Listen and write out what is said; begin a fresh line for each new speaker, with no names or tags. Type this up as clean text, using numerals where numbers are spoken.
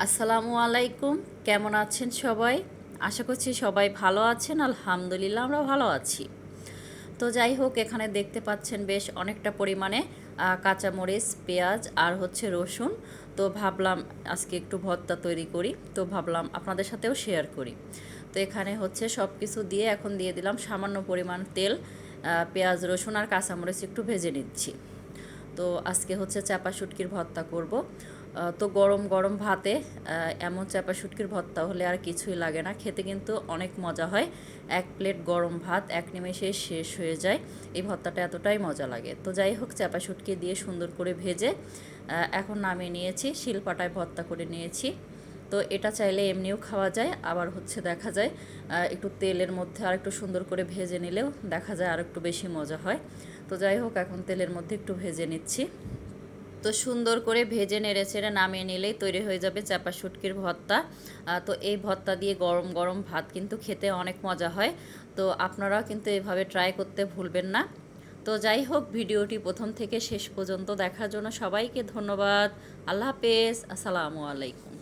আসসালামু আলাইকুম। কেমন আছেন সবাই? আশা করছি সবাই ভালো আছেন। আলহামদুলিল্লাহ আমরা ভালো আছি। তো যাই হোক, এখানে দেখতে পাচ্ছেন বেশ অনেকটা পরিমাণে কাঁচামরিচ, পেঁয়াজ আর হচ্ছে রসুন। তো ভাবলাম আজকে একটু ভর্তা তৈরি করি, তো ভাবলাম আপনাদের সাথেও শেয়ার করি। তো এখানে হচ্ছে সব কিছু দিয়ে এখন দিয়ে দিলাম সামান্য পরিমাণ তেল। পেঁয়াজ, রসুন আর কাঁচামরিচ একটু ভেজে নিচ্ছি। তো আজকে হচ্ছে চাপা শুটকির ভর্তা করব। তো গরম গরম ভাতে এমন চাপা শুটকির ভর্তা হলে আর কিছুই লাগে না, খেতে কিন্তু অনেক মজা হয়। এক প্লেট গরম ভাত এক নিমেষে শেষ হয়ে যায়। এই ভর্তাটা এতটাই মজা লাগে। তো যাই হোক, চাপা শুটকি দিয়ে সুন্দর করে ভেজে এখন নামিয়ে নিয়েছি, শিলপাটায় ভর্তা করে নিয়েছি। তো এটা চাইলে এমনিও খাওয়া যায়, আবার হচ্ছে দেখা যায় একটু তেলের মধ্যে আর একটু সুন্দর করে ভেজে নিলেও দেখা যায় আর একটু বেশি মজা হয়। তো যাই হোক, এখন তেলের মধ্যে একটু ভেজে নিচ্ছি। তো সুন্দর করে ভেজে নেড়ে চেড়ে নামিয়ে নিলেই তৈরি হয়ে যাবে চাপা শুটকির ভর্তা। তো এই ভর্তা দিয়ে গরম গরম ভাত কিন্তু খেতে অনেক মজা হয়। তো আপনারাও কিন্তু এভাবে ট্রাই করতে ভুলবেন না। তো যাই হোক, ভিডিওটি প্রথম থেকে শেষ পর্যন্ত দেখার জন্য সবাইকে ধন্যবাদ। আল্লাহ হাফেজ, আসসালামু আলাইকুম।